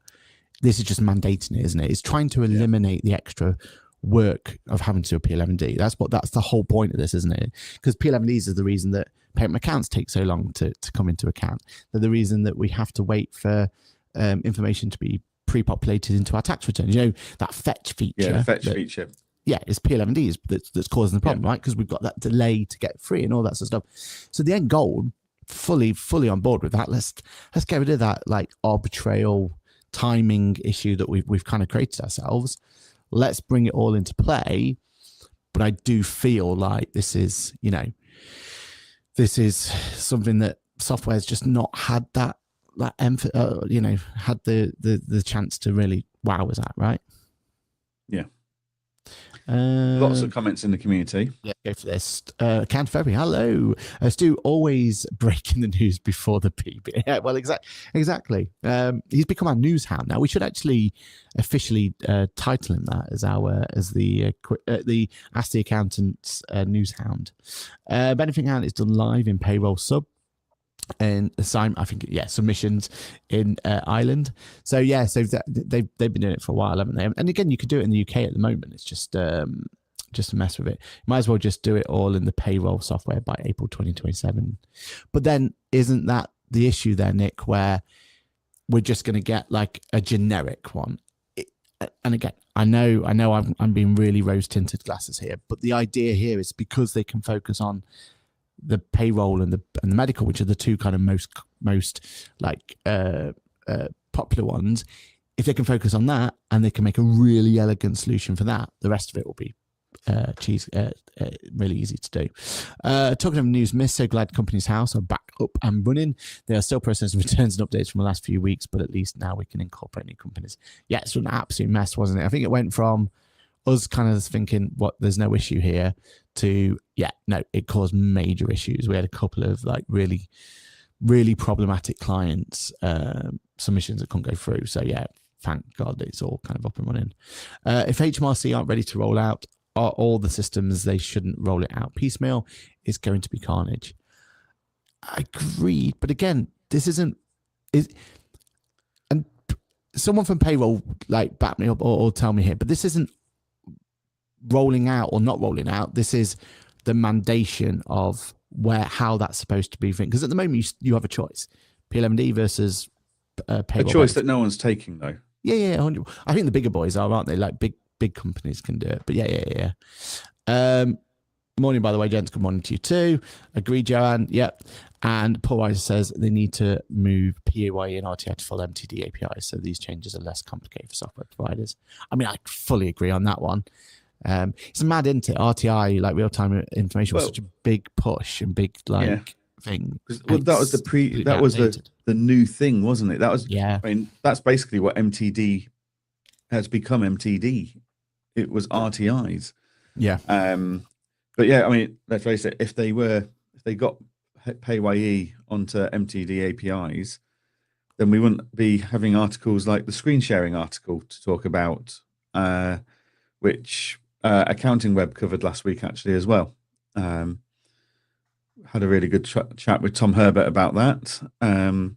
this is just mandating it, isn't it? It's trying to eliminate the extra work of having to do a P11D. That's the whole point of this, isn't it? Because P11Ds are the reason that payment accounts take so long to come into account. They're the reason that we have to wait for information to be pre-populated into our tax returns. That fetch feature. Yeah, the fetch feature. Yeah, it's P11Ds that's causing the problem, right? Because we've got that delay to get free and all that sort of stuff. So the end goal, fully on board with that. Let's get rid of that, like, arbitrary timing issue that we've kind of created ourselves. Let's bring it all into play. But I do feel like this is something that software's just not had that had the chance to really wow us at, right? Yeah. Lots of comments in the community. Yeah, go for this. Count February, hello. Stu, always breaking the news before the PB. Yeah, well, exactly. He's become our news hound now. We should actually officially title him that as the Ask the Accountant's news hound. Benefit Hound is done live in payroll sub. And submissions in Ireland. So they've been doing it for a while, haven't they? And again, you could do it in the UK at the moment. It's just to mess with it. Might as well just do it all in the payroll software by April 2027. But then, isn't that the issue there, Nick? Where we're just going to get like a generic one? And again, I know I'm being really rose tinted glasses here, but the idea here is because they can focus on the payroll and the medical, which are the two kind of most like popular ones. If they can focus on that and they can make a really elegant solution for that, the rest of it will be really easy to do. Talking of news miss, so glad Companies House are back up and running. They are still processing returns and updates from the last few weeks, but at least now we can incorporate new companies. Yeah, it's an absolute mess, wasn't it? I think it went from us kind of thinking, there's no issue here, to, it caused major issues. We had a couple of like really, really problematic clients, submissions that couldn't go through. So thank God it's all kind of up and running. If HMRC aren't ready to roll out all the systems, they shouldn't roll it out piecemeal. It's going to be carnage. I agreed, but again, this isn't. And someone from payroll like back me up or tell me here, but this isn't rolling out or not rolling out. This is the mandation of how that's supposed to be. Because at the moment you have a choice: P11D versus payroll. A choice that no one's taking though. Yeah. I think the bigger boys are, aren't they? Like big companies can do it. But yeah. Morning, by the way, gents. Good morning to you too. Agree, Joanne. Yep. And Paul Weiser says they need to move PAYE and RTI to full MTD APIs, so these changes are less complicated for software providers. I mean, I fully agree on that one. It's mad, isn't it? RTI, like real-time information, was such a big push and big thing. Well, that was the new thing, wasn't it? That was I mean, that's basically what MTD has become. MTD, it was RTIs. Yeah. But yeah, I mean, let's face it. If they got PAYE onto MTD APIs, then we wouldn't be having articles like the screen sharing article to talk about, which Accounting Web covered last week actually as well. Had a really good chat with Tom Herbert about that. So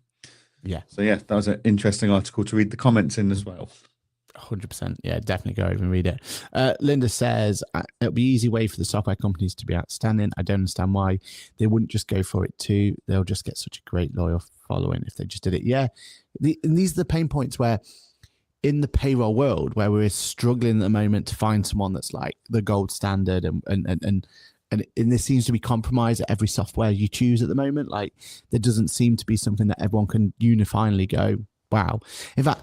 yeah, that was an interesting article to read the comments in as well. 100%. Yeah, definitely go over and read it. Linda says it'll be an easy way for the software companies to be outstanding. I don't understand why they wouldn't just go for it too. They'll just get such a great loyal following if they just did it. Yeah. And these are the pain points where in the payroll world where we're struggling at the moment to find someone that's like the gold standard and this seems to be compromised at every software you choose at the moment. Like there doesn't seem to be something that everyone can unifiedly go, wow. In fact,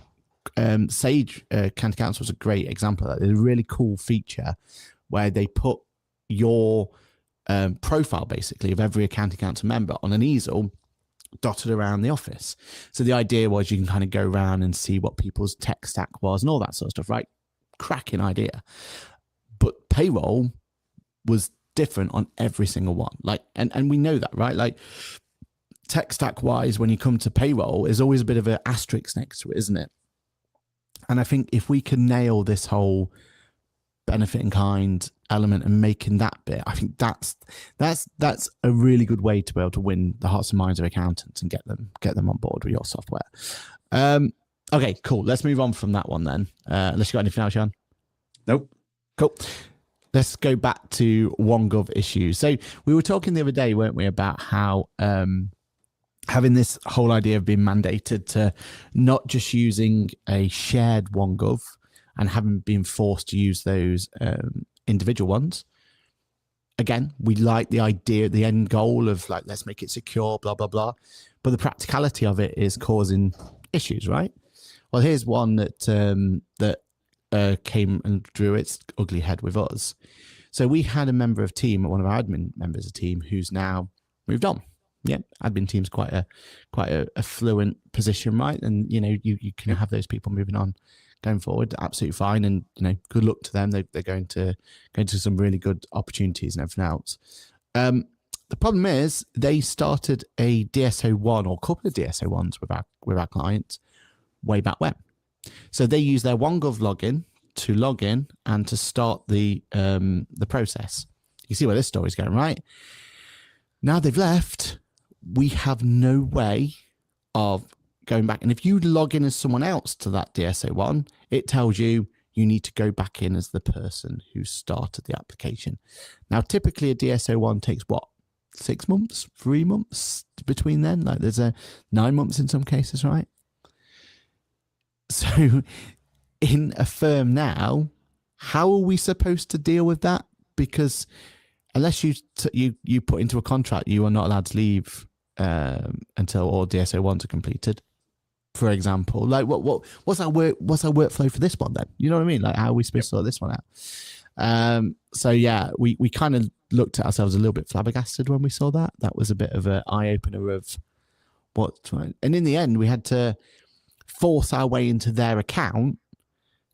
Sage County Council was a great example of that. There's a really cool feature where they put your profile basically of every county council member on an easel dotted around the office. So the idea was you can kind of go around and see what people's tech stack was and all that sort of stuff, right? Cracking idea. But payroll was different on every single one. Like, and we know that, right? Like tech stack wise, when you come to payroll, there's always a bit of an asterisk next to it, isn't it? And I think if we can nail this whole benefit in kind element and making that bit, I think that's a really good way to be able to win the hearts and minds of accountants and get them on board with your software. Okay, cool. Let's move on from that one then. Unless you got anything else, Sean? Nope. Cool. Let's go back to OneGov issues. So we were talking the other day, weren't we, about how having this whole idea of being mandated to not just using a shared OneGov and having been forced to use those individual ones. Again, we like the idea, the end goal of like, let's make it secure, blah, blah, blah. But the practicality of it is causing issues, right? Well, here's one that came and drew its ugly head with us. So we had a member of team, one of our admin members of team, who's now moved on. Yeah, admin team's quite a fluent position, right? And you know, you can have those people moving on, going forward, absolutely fine. And you know, good luck to them. They're going to some really good opportunities and everything else. The problem is they started a DSO1 or a couple of DSO1s with our clients way back when. So they use their OneGov login to log in and to start the process. You see where this story's going, right? Now they've left. We have no way of going back. And if you log in as someone else to that DSO1, it tells you need to go back in as the person who started the application. Now, typically a DSO1 takes what? 6 months, 3 months between then? Like there's 9 months in some cases, right? So in a firm now, how are we supposed to deal with that? Because unless you put into a contract, you are not allowed to leave until all DSO1s are completed, for example. Like what's our workflow for this one then? You know what I mean? Like how are we supposed to sort this one out? So yeah, we kind of looked at ourselves a little bit flabbergasted when we saw that. That was a bit of an eye opener of what. And in the end, we had to force our way into their account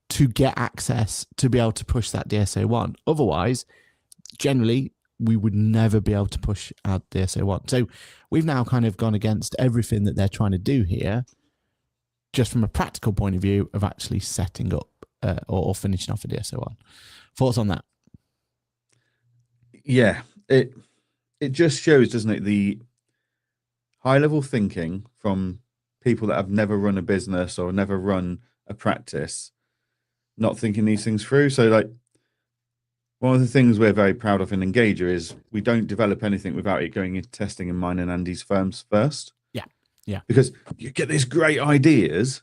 to get access to be able to push that DSO1. Otherwise, generally, we would never be able to push out DSO1. So we've now kind of gone against everything that they're trying to do here, just from a practical point of view of actually setting up or finishing off a DSO1. Thoughts on that? Yeah, it just shows, doesn't it, the high level thinking from people that have never run a business or never run a practice, not thinking these things through. So like one of the things we're very proud of in Engager is we don't develop anything without it going into testing in mine and Andy's firms first. Yeah. Because you get these great ideas,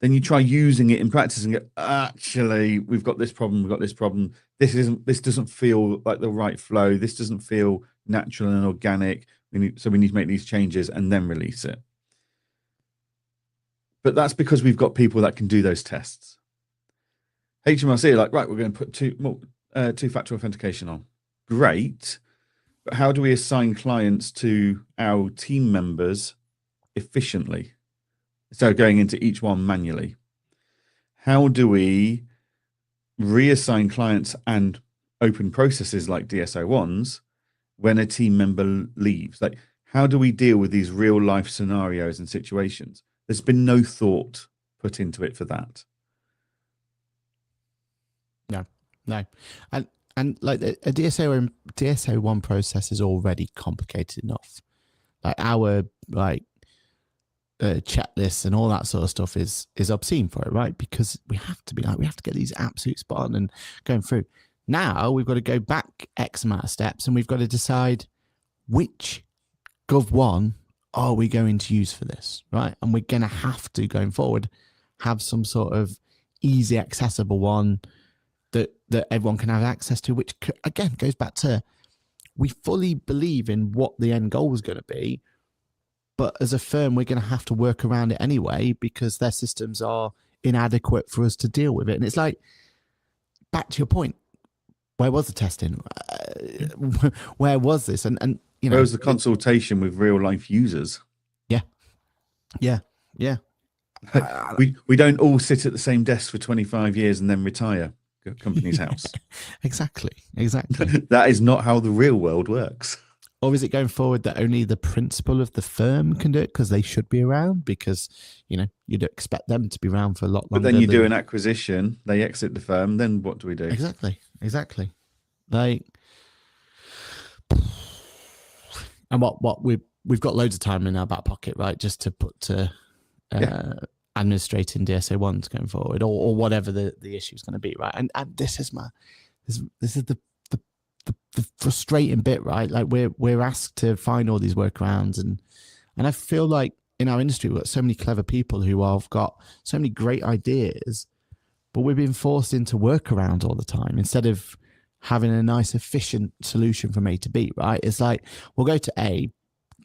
then you try using it in practice and go, actually, we've got this problem, this doesn't feel like the right flow, this doesn't feel natural and organic. We need to make these changes and then release it. But that's because we've got people that can do those tests. HMRC are like, right, we're going to put two-factor authentication on. Great. But how do we assign clients to our team members efficiently? So going into each one manually. How do we reassign clients and open processes like DSO1s when a team member leaves? Like, how do we deal with these real life scenarios and situations? There's been no thought put into it for that. No. And like a DSO1 process is already complicated enough. Like our checklists and all that sort of stuff is obscene for it, right? Because we have to get these absolute spot on and going through. Now we've got to go back X amount of steps and we've got to decide which Gov1 are we going to use for this, right? And we're going to have to, going forward, have some sort of easy accessible one that everyone can have access to, which again goes back to, we fully believe in what the end goal is going to be, but as a firm we're going to have to work around it anyway because their systems are inadequate for us to deal with it. And it's like, back to your point, where was the testing? Where was this? And you know, where was the consultation with real life users? Yeah. we don't all sit at the same desk for 25 years and then retire at company's house. Exactly. That is not how the real world works. Or is it going forward that only the principal of the firm can do it because they should be around? Because, you know, you'd expect them to be around for a lot longer. But then you do an acquisition, they exit the firm, then what do we do? Exactly. Like, and what we've got loads of time in our back pocket, right? Just to put to administrating DSO1s going forward, or whatever the issue is going to be, right? And this is the frustrating bit, right? Like we're asked to find all these workarounds, and I feel like in our industry we've got so many clever people who have got so many great ideas, but we're being forced into workarounds all the time instead of having a nice efficient solution from A to B, right? It's like we'll go to A,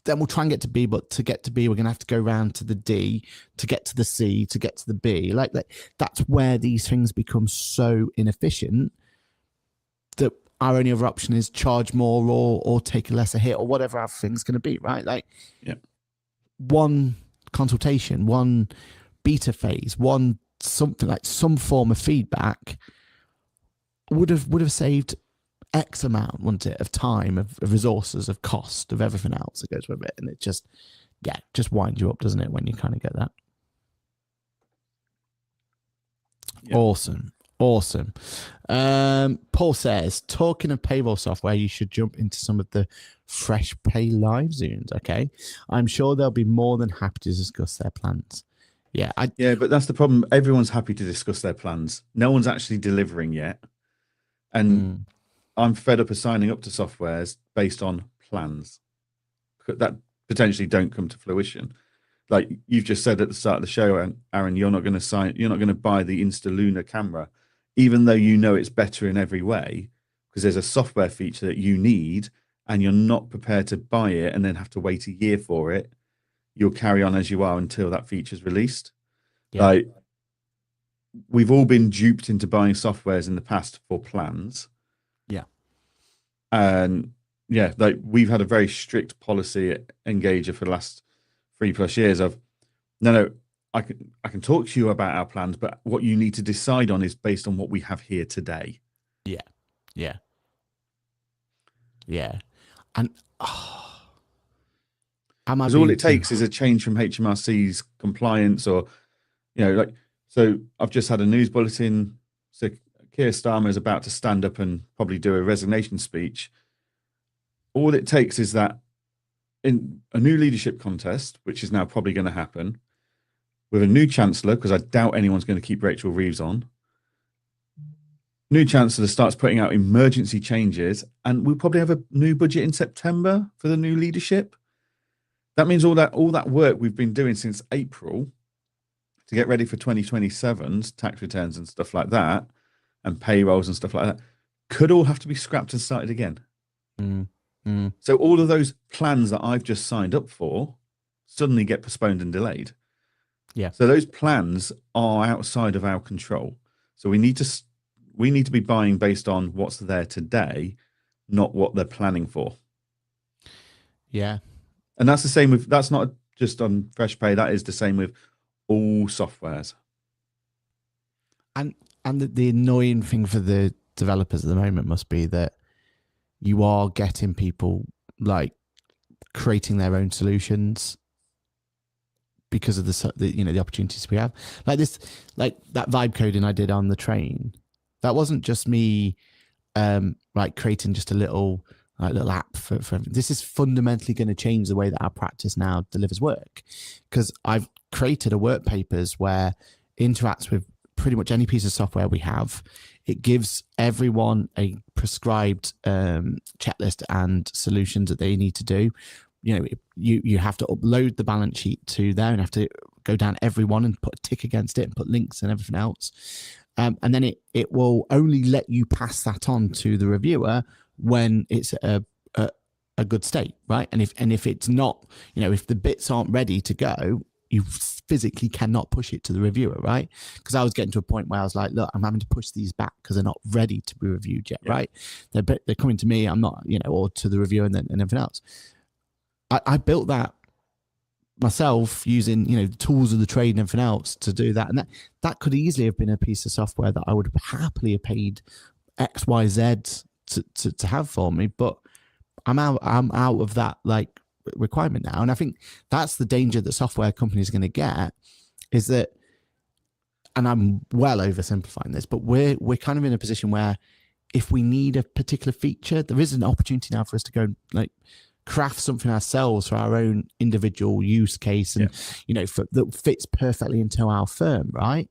then we'll try and get to B, but to get to B we're going to have to go round to the D, to get to the C, to get to the B. Like that's where these things become so inefficient that our only other option is charge more or take a lesser hit or whatever our thing's going to be, right? Like, one consultation, one beta phase, one something like some form of feedback would have saved X amount, wouldn't it, of time, of resources, of cost, of everything else that goes with it. And it just winds you up, doesn't it, when you kind of get that? Yeah. Awesome. Paul says, talking of payroll software, you should jump into some of the Fresh Pay Live Zooms. Okay. I'm sure they'll be more than happy to discuss their plans. Yeah. But that's the problem. Everyone's happy to discuss their plans. No one's actually delivering yet. And I'm fed up of signing up to softwares based on plans that potentially don't come to fruition. Like you've just said at the start of the show, Aaron, you're not going to buy the Insta camera, even though you know it's better in every way, because there's a software feature that you need and you're not prepared to buy it and then have to wait a year for it. You'll carry on as you are until that feature's released. Yeah. Like we've all been duped into buying softwares in the past for plans. Yeah. And like we've had a very strict policy at Engager for the last 3+ years of no, I can talk to you about our plans, but what you need to decide on is based on what we have here today. Yeah. And because all it takes is a change from HMRC's compliance, or so I've just had a news bulletin. So Keir Starmer is about to stand up and probably do a resignation speech. All it takes is that in a new leadership contest, which is now probably going to happen, with a new chancellor, because I doubt anyone's going to keep Rachel Reeves on. New chancellor starts putting out emergency changes, and we'll probably have a new budget in September for the new leadership. That means all that work we've been doing since April to get ready for 2027's tax returns and stuff like that, and payrolls and stuff like that, could all have to be scrapped and started again. So all of those plans that I've just signed up for suddenly get postponed and delayed. Yeah. So those plans are outside of our control. So we need to be buying based on what's there today, not what they're planning for. Yeah. And that's the same with, that's not just on FreshPay, that is the same with all softwares. And the annoying thing for the developers at the moment must be that you are getting people like creating their own solutions because of the opportunities we have. Like that vibe coding I did on the train. That wasn't just me like creating just a little app for everything. This is fundamentally going to change the way that our practice now delivers work, because I've created a work papers where it interacts with pretty much any piece of software we have. It gives everyone a prescribed checklist and solutions that they need to do. You have to upload the balance sheet to there and have to go down every one and put a tick against it and put links and everything else. And then it will only let you pass that on to the reviewer when it's a good state, right? And if it's not, if the bits aren't ready to go, you physically cannot push it to the reviewer, right? Because I was getting to a point where I was like, look, I'm having to push these back because they're not ready to be reviewed yet, right? They're coming to me, I'm not, or to the reviewer and everything else. I built that myself using, tools of the trade and everything else to do that. And that could easily have been a piece of software that I would happily have paid X, Y, Z to have for me. But I'm out of that requirement now. And I think that's the danger that software companies are going to get, is that, and I'm well oversimplifying this, but we're kind of in a position where if we need a particular feature, there is an opportunity now for us to go craft something ourselves for our own individual use case and that fits perfectly into our firm, right?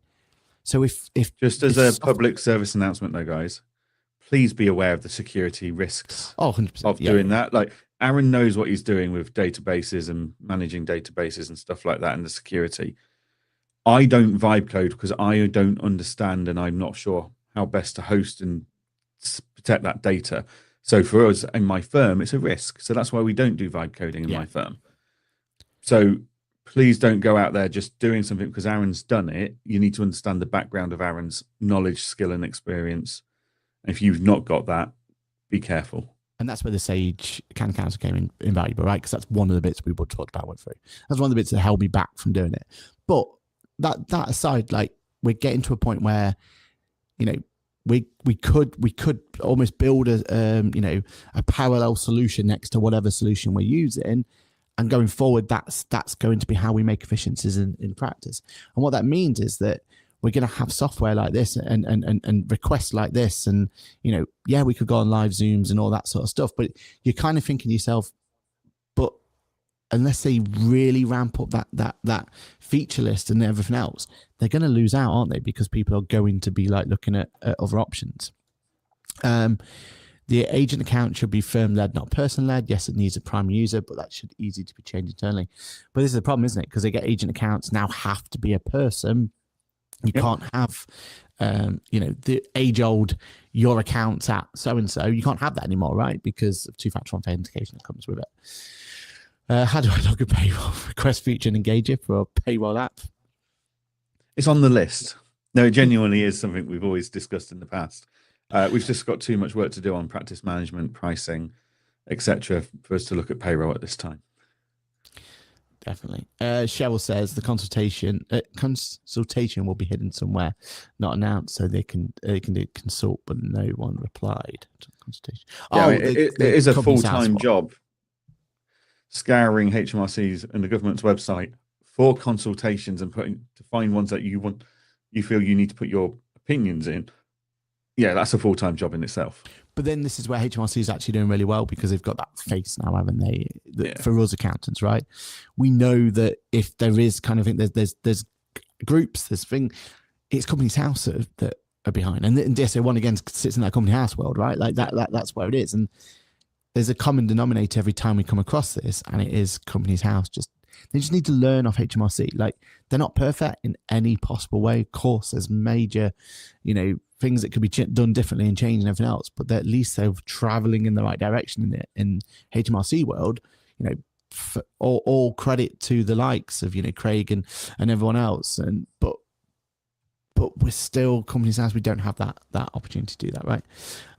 So if just as a public service announcement though, guys, please be aware of the security risks 100%, of doing that. Like, Aaron knows what he's doing with databases and managing databases and stuff like that, and the security. I don't vibe code because I don't understand, and I'm not sure how best to host and protect that data. So for us in my firm, it's a risk. So that's why we don't do vibe coding in my firm. So please don't go out there just doing something because Aaron's done it. You need to understand the background of Aaron's knowledge, skill, and experience. And if you've not got that, be careful. And that's where the Sage Can Council came invaluable, right? Because that's one of the bits we would talk about went through. That's one of the bits that held me back from doing it. But that aside, we're getting to a point where, we could almost build a parallel solution next to whatever solution we're using, and going forward, that's going to be how we make efficiencies in practice. And what that means is that we're going to have software like this and requests like this, and we could go on live Zooms and all that sort of stuff. But you're kind of thinking to yourself, but unless they really ramp up that feature list and everything else, they're going to lose out, aren't they? Because people are going to be looking at other options. The agent account should be firm-led, not person-led. Yes, it needs a prime user, but that should easy to be changed internally. But this is the problem, isn't it? Because they get agent accounts now have to be a person. You can't have, the age-old your account's at so-and-so. You can't have that anymore, right? Because of two-factor authentication that comes with it. How do I log a payroll request feature and engage it for a payroll app? It's on the list. No, it genuinely is something we've always discussed in the past. We've just got too much work to do on practice management, pricing, etc., for us to look at payroll at this time. Definitely. Cheryl says the consultation will be hidden somewhere, not announced, so they can consult, but no one replied to the consultation. Yeah, it is a full-time job, scouring HMRC's and the government's website for consultations and to find ones that you feel you need to put your opinions in. Yeah, that's a full-time job in itself. But then this is where HMRC is actually doing really well, because they've got that face now, haven't they? For us accountants, right? We know that if there is kind of, there's groups. There's thing. It's Company's House that are behind, and DSO1 again sits in that Company House world, right? Like that's where it is, and there's a common denominator every time we come across this, and it is Company's House. They just need to learn off HMRC. Like, they're not perfect in any possible way. Of course, there's major, things that could be done differently and changed and everything else, but at least they're traveling in the right direction in HMRC world. All credit to the likes of Craig and everyone else, but we're still Company's House. We don't have that opportunity to do that, right?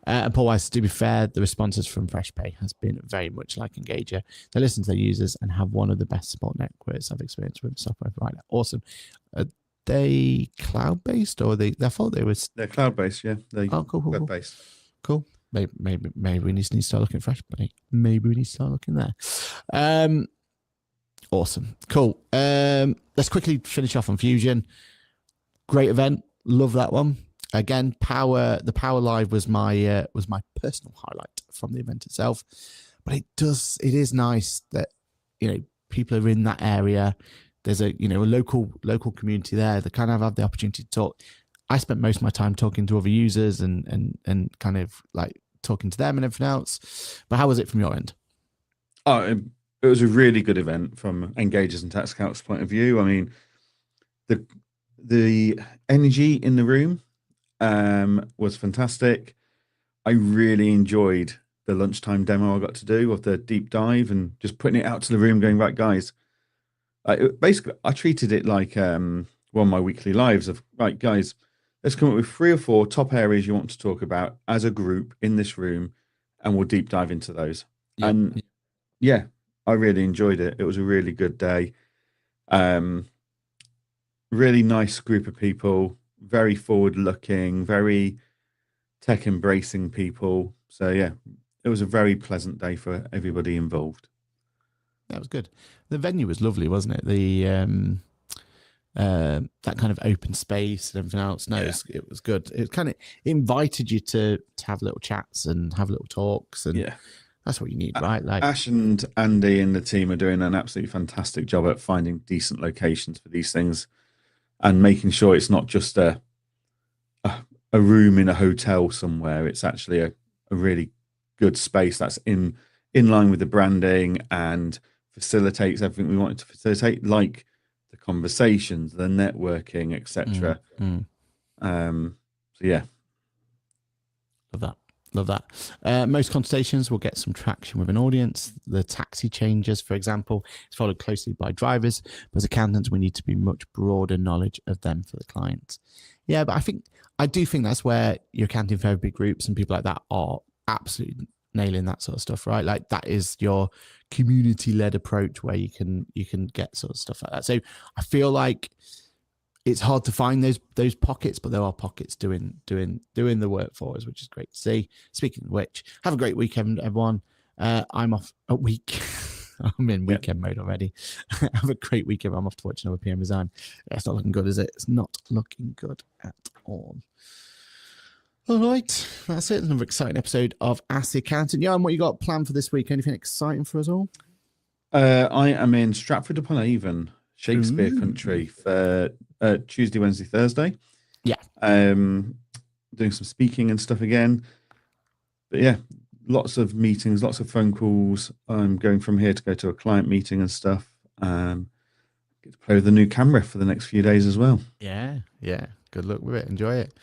And Paul Weiss, to be fair, the responses from FreshPay has been very much like Engager. They listen to their users and have one of the best support networks I've experienced with software provider. Awesome. Are they cloud-based, or I thought they were? They're cloud-based, yeah. They're web-based. Cool. Maybe we need to start looking at FreshPay. Maybe we need to start looking there. Awesome. Cool. Let's quickly finish off on Fusion. Great event. Love that one. Again, the Power Live was my personal highlight from the event itself. But it is nice that people are in that area. There's a local community there that kind of have the opportunity to talk. I spent most of my time talking to other users and kind of like talking to them and everything else. But how was it from your end? Oh, it was a really good event from Engagers and Tax Scouts' point of view. I mean, the energy in the room was fantastic. I really enjoyed the lunchtime demo I got to do of the deep dive and just putting it out to the room, going, right, guys. Basically, I treated it like one of my weekly lives of, right, guys, let's come up with 3 or 4 top areas you want to talk about as a group in this room, and we'll deep dive into those. Yep. And yeah, I really enjoyed it. It was a really good day. Really nice group of people, very forward-looking, very tech-embracing people. So yeah, it was a very pleasant day for everybody involved. That was good. The venue was lovely, wasn't it? The that kind of open space and everything else. No, it was good. It kind of invited you to have little chats and have little talks, and that's what you need, right? Like Ash and Andy and the team are doing an absolutely fantastic job at finding decent locations for these things and making sure it's not just a room in a hotel somewhere. It's actually a really good space that's in line with the branding and facilitates everything we wanted to facilitate, like the conversations, the networking, etc. So yeah, love that. Most consultations will get some traction with an audience. The taxi changes, for example, is followed closely by drivers, but as accountants, we need to be much broader knowledge of them for the clients. Yeah, but I do think that's where you're accounting for big groups and people like that are absolutely nailing that sort of stuff, right? Like that is your community-led approach where you can get sort of stuff like that. So I feel like it's hard to find those pockets, but there are pockets doing the work for us, which is great to see. Speaking of which, have a great weekend, everyone. I'm off a week. I'm in weekend mode already. Have a great weekend. I'm off to watch another PM Resign. It's not looking good, is it? It's not looking good at all. All right, that's it. Another exciting episode of Ask the Accountant. Johann, what you got planned for this week? Anything exciting for us all? I am in Stratford upon Avon, Shakespeare country for Tuesday, Wednesday, Thursday. Yeah. Doing some speaking and stuff again. But yeah, lots of meetings, lots of phone calls. I'm going from here to go to a client meeting and stuff. Get to play with the new camera for the next few days as well. Yeah. Good luck with it. Enjoy it.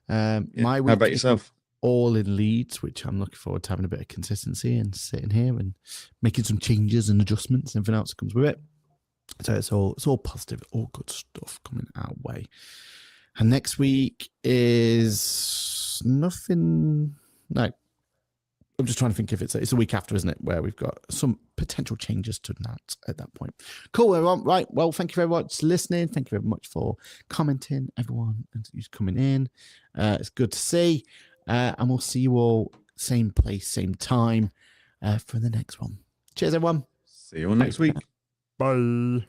My week, how about yourself? All in Leeds, which I'm looking forward to having a bit of consistency and sitting here and making some changes and adjustments and everything else that comes with it. So it's all positive, all good stuff coming our way. And next week is nothing. No, I'm just trying to think if it's a week after, isn't it? Where we've got some potential changes to announce at that point. Cool, everyone. Right. Well, thank you very much for listening. Thank you very much for commenting, everyone, and who's coming in. It's good to see. And we'll see you all same place, same time for the next one. Cheers, everyone. See you all next week. Bye.